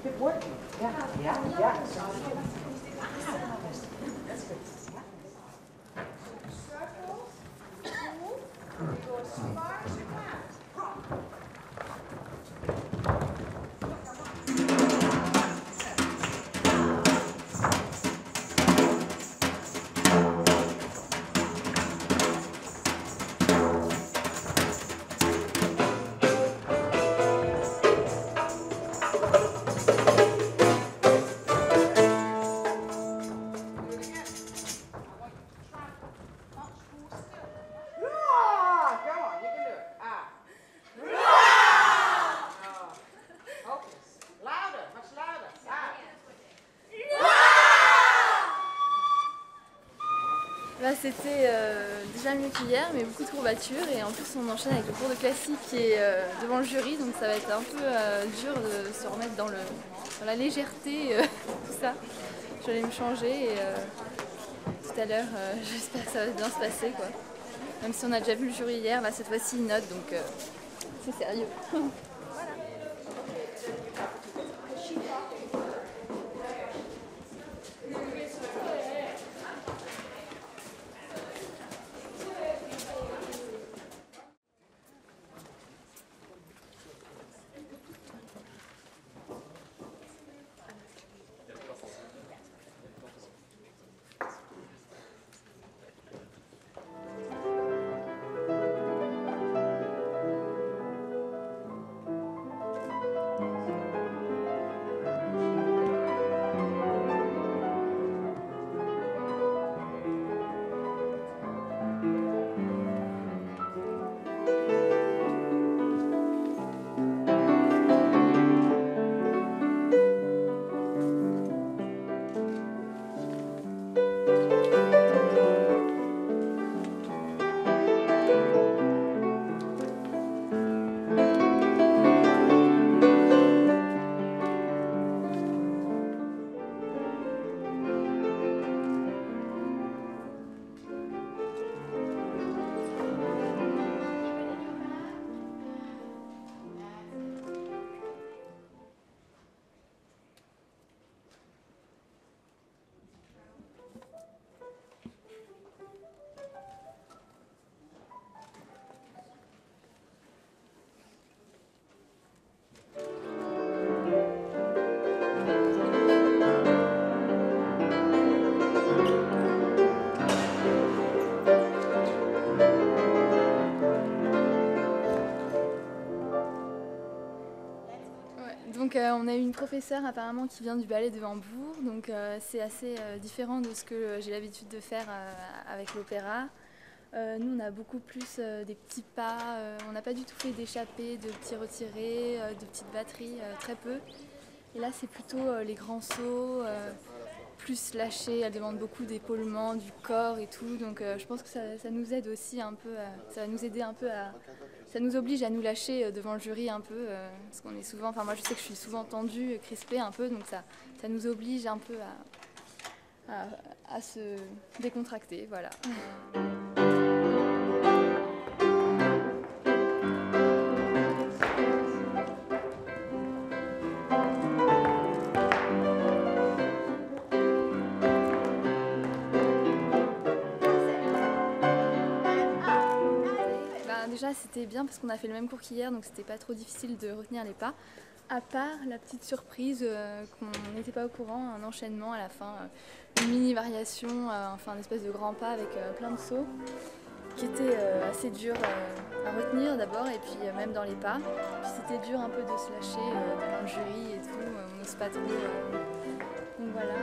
keep it working. Yeah. That's good. C'était déjà mieux qu'hier, mais beaucoup de courbatures, et en plus on enchaîne avec le cours de classique qui est devant le jury, donc ça va être un peu dur de se remettre dans la légèreté, tout ça. Je vais aller me changer et tout à l'heure j'espère que ça va bien se passer, quoi. Même si on a déjà vu le jury hier, là cette fois-ci il note, donc c'est sérieux. Donc on a eu une professeure apparemment qui vient du ballet de Hambourg, donc c'est assez différent de ce que j'ai l'habitude de faire avec l'opéra. Nous on a beaucoup plus des petits pas, on n'a pas du tout fait d'échappées, de petits retirés, de petites batteries, très peu. Et là c'est plutôt les grands sauts, plus lâchés, elle demande beaucoup d'épaulement du corps et tout, donc je pense que ça nous aide aussi un peu, ça va nous aider un peu à... Ça nous oblige à nous lâcher devant le jury un peu, parce qu'on est souvent, enfin moi je sais que je suis souvent tendue, crispée un peu, donc ça nous oblige un peu à se décontracter, voilà. Déjà c'était bien parce qu'on a fait le même cours qu'hier, donc c'était pas trop difficile de retenir les pas, à part la petite surprise qu'on n'était pas au courant, un enchaînement à la fin, une mini variation, enfin une espèce de grand pas avec plein de sauts, qui était assez dur à retenir d'abord, et puis même dans les pas. Puis c'était dur un peu de se lâcher devant le jury et tout, on n'ose pas trop. Donc voilà,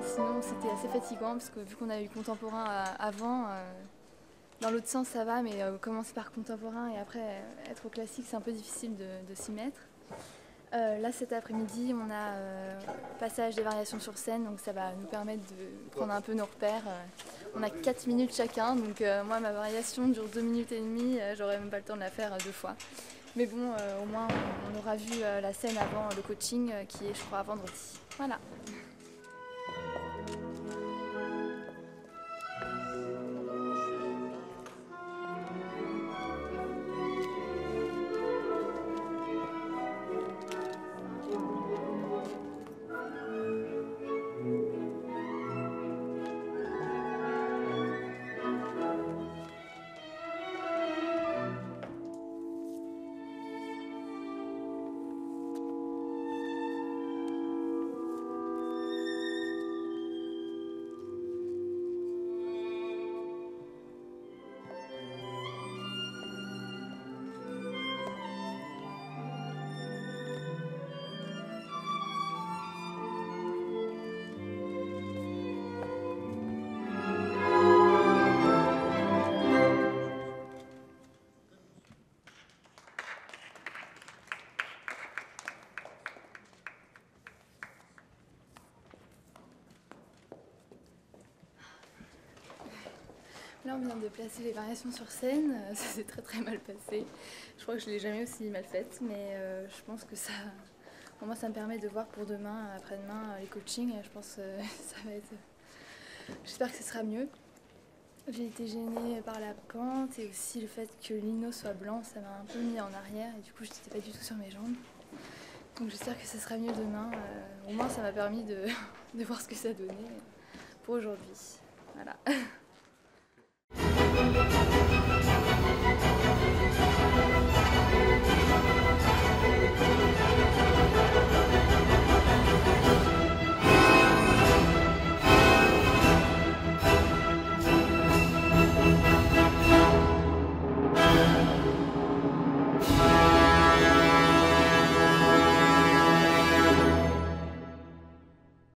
sinon c'était assez fatigant parce que vu qu'on a eu contemporain avant, dans l'autre sens ça va, mais commencer par contemporain et après être au classique c'est un peu difficile de s'y mettre. Là cet après-midi on a passage des variations sur scène, donc ça va nous permettre de prendre un peu nos repères. On a 4 minutes chacun, donc moi ma variation dure 2 minutes et demie, j'aurais même pas le temps de la faire 2 fois. Mais bon, au moins on aura vu la scène avant le coaching qui est je crois vendredi. Voilà. là, on vient de placer les variations sur scène. Ça s'est très mal passé. Je crois que je ne l'ai jamais aussi mal faite, mais je pense que ça, pour moi, ça me permet de voir pour demain, après-demain, les coachings. Je pense que ça va être... J'espère que ce sera mieux. J'ai été gênée par la pente et aussi le fait que le lino soit blanc, ça m'a un peu mis en arrière et du coup, je n'étais pas du tout sur mes jambes. Donc j'espère que ce sera mieux demain. Au moins, ça m'a permis de voir ce que ça donnait pour aujourd'hui. Voilà.